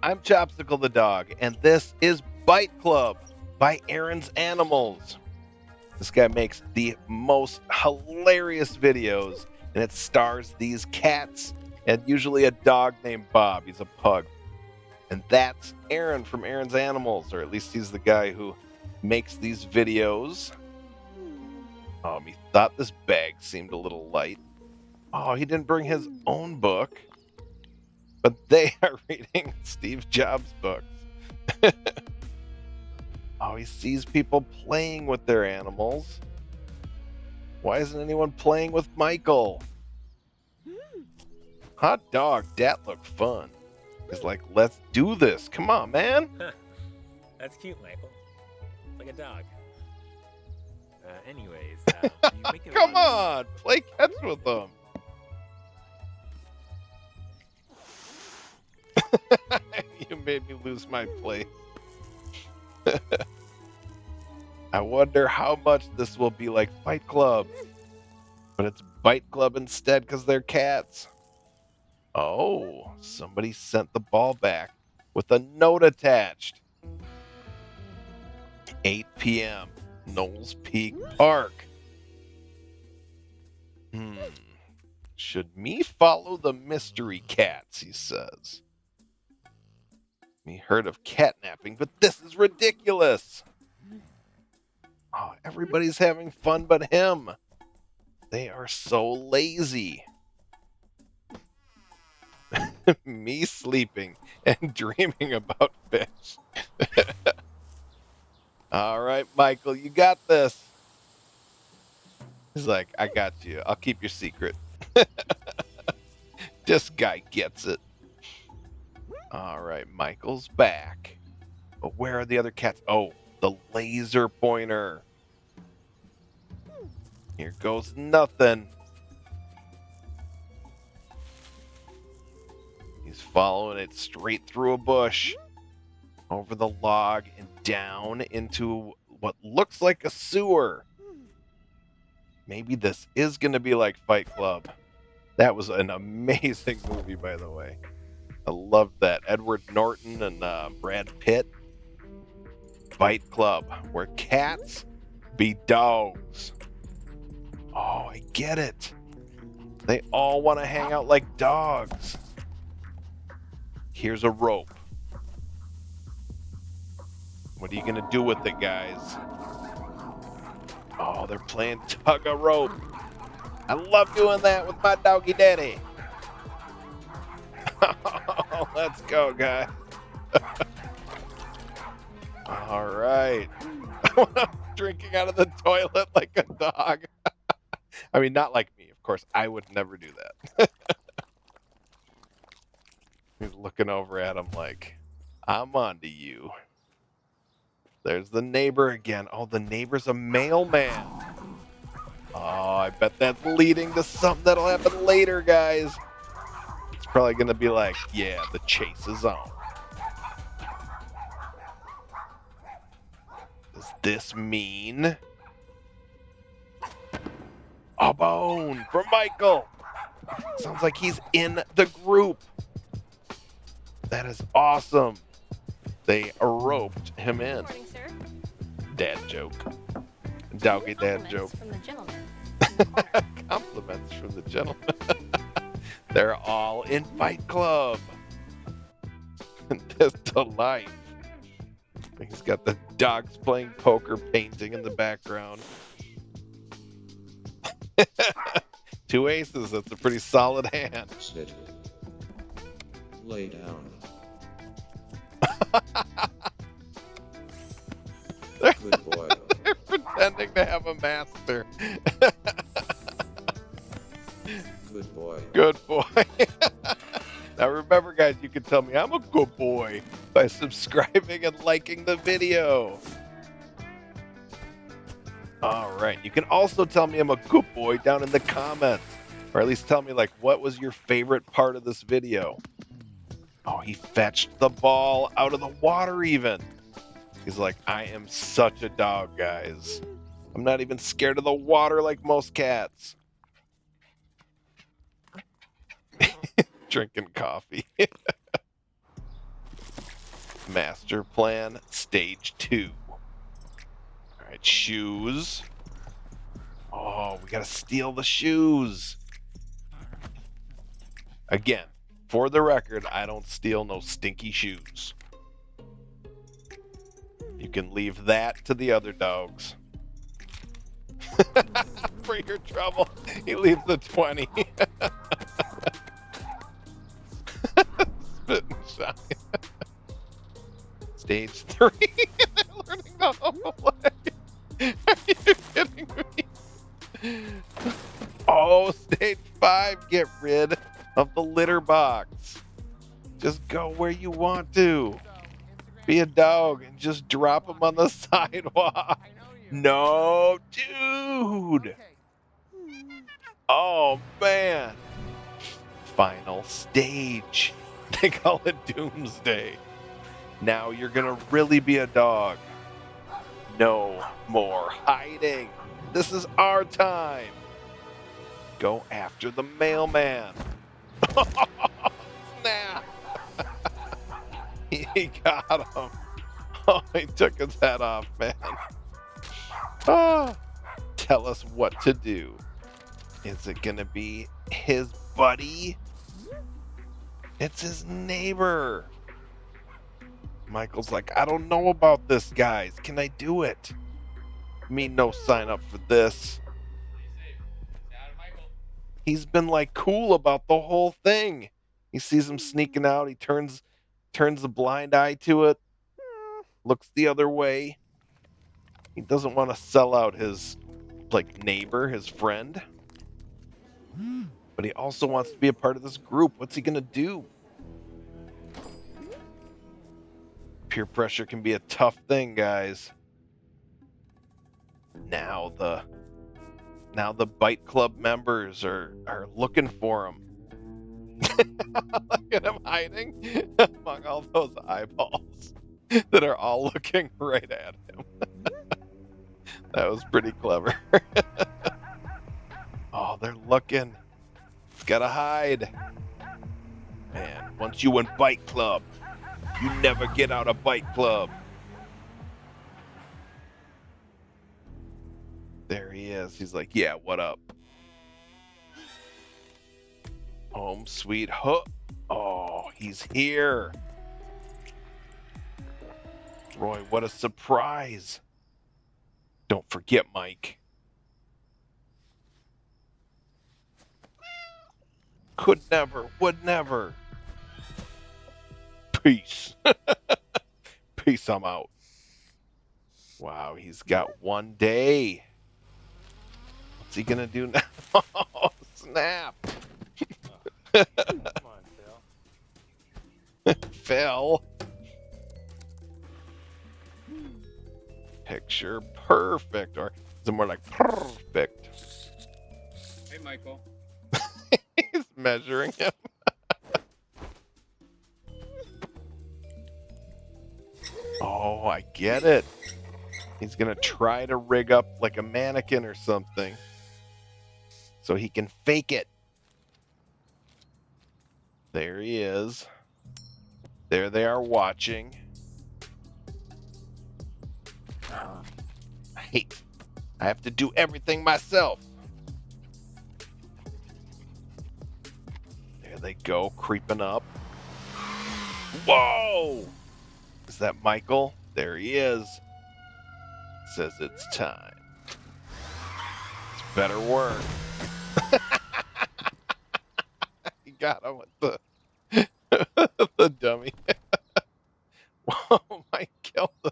I'm Chopsicle the Dog, and this is Fight Club by Aaron's Animals. This guy makes the most hilarious videos, and it stars these cats and usually a dog named Bob. He's a pug. And that's Aaron from Aaron's Animals, or at least he's the guy who makes these videos. He thought this bag seemed a little light. Oh, he didn't bring his own book. But they are reading Steve Jobs' books. Oh, he sees people playing with their animals. Why isn't anyone playing with Michael? Hot dog, that looked fun. He's like, let's do this. Come on, man. That's cute, Michael. It's like a dog. Anyways, you make it Come on, play catch with them. You made me lose my place. I wonder how much this will be like Fight Club. But it's Bite Club instead because they're cats. Oh, somebody sent the ball back with a note attached. 8 p.m. Knowles Peak Park. Should me follow the mystery cats, he says. We heard of catnapping, but this is ridiculous. Oh, everybody's having fun but him. They are so lazy. Me sleeping and dreaming about fish. All right, Michael, you got this. He's like, I got you. I'll keep your secret. This guy gets it. All right, Michael's back. But where are the other cats? Oh, the laser pointer. Here goes nothing. He's following it straight through a bush, over the log, and down into what looks like a sewer. Maybe this is going to be like Fight Club. That was an amazing movie, by the way. I love that. Edward Norton and Brad Pitt. Fight Club, where cats be dogs. Oh, I get it. They all want to hang out like dogs. Here's a rope. What are you going to do with it, guys? Oh, they're playing tug a rope. I love doing that with my doggy daddy. Let's go, guys. All right. I'm drinking out of the toilet like a dog. I mean, not like me. Of course, I would never do that. He's looking over at him like, I'm on to you. There's the neighbor again. Oh, the neighbor's a mailman. Oh, I bet that's leading to something that'll happen later, guys. It's probably going to be like, yeah, the chase is on. Does this mean a bone for Michael? Sounds like he's in the group. That is awesome. They roped him in. Good morning, sir. Dad joke. Doggy dad joke. From the gentleman. Compliments from the gentleman. They're all in Fight Club. This to life. He's got the dogs playing poker painting in the background. 2 aces. That's a pretty solid hand. Sit. Lay down. Good boy. They're pretending to have a master. Good boy. Good boy. Now remember, guys, you can tell me I'm a good boy by subscribing and liking the video. All right. You can also tell me I'm a good boy down in the comments. Or at least tell me, like, what was your favorite part of this video? Oh, he fetched the ball out of the water even. He's like, I am such a dog, guys. I'm not even scared of the water like most cats. Drinking coffee. Master plan, stage 2. All right, shoes. Oh, we gotta steal the shoes. Again, for the record, I don't steal no stinky shoes. You can leave that to the other dogs. For your trouble, he leaves the 20. Spit and shine. Stage 3. They're learning the whole way. Are you kidding me? Oh, stage 5. Get rid of the litter box. Just go where you want to. Be a dog and just drop them on the sidewalk. No, dude. Oh, man. Final stage. They call it Doomsday. Now you're gonna really be a dog. No more hiding. This is our time. Go after the mailman. Snap. He got him. Oh, he took his head off, man. Oh, tell us what to do. Is it gonna be his buddy? It's his neighbor. Michael's like, I don't know about this, guys. Can I do it? Me no sign up for this. He's been like cool about the whole thing. He sees him sneaking out. He turns the blind eye to it. Looks the other way. He doesn't want to sell out his neighbor, his friend. But he also wants to be a part of this group. What's he gonna do? Peer pressure can be a tough thing, guys. Now the Bite Club members are looking for him. Look at him hiding among all those eyeballs that are all looking right at him. That was pretty clever. Oh, they're looking. He's gotta hide. Man, once you in Bite Club, you never get out of Bite Club. There he is. He's like, yeah, what up? Home sweet home. Oh, he's here. Roy, what a surprise. Don't forget, Mike. Could never, would never. Peace. Peace, I'm out. Wow, he's got 1 day. What's he gonna do now? Oh, snap. Come on, Phil. Phil. Picture perfect. Or is it more like perfect? Hey, Michael. He's measuring him. Oh, I get it. He's gonna try to rig up like a mannequin or something so he can fake it. There he is. There they are watching. I have to do everything myself. There they go, creeping up. Whoa! Is that Michael? There he is. Says it's time. It's better work. He got him with the dummy. Whoa, Mike killed him.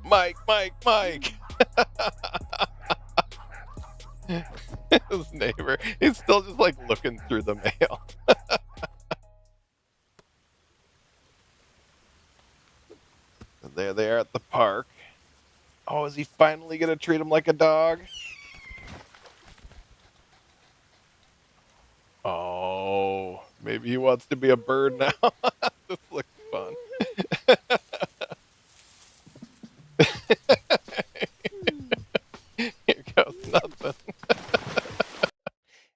Mike. His neighbor. He's still just like looking through the mail. There they are at the park. Oh, is he finally gonna treat him like a dog? Oh, maybe he wants to be a bird now. This looks fun. Here goes nothing.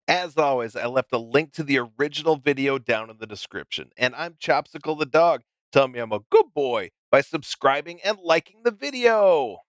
As always, I left a link to the the original video down in the description. And I'm Chopsicle the Dog. Tell me I'm a good boy by subscribing and liking the video.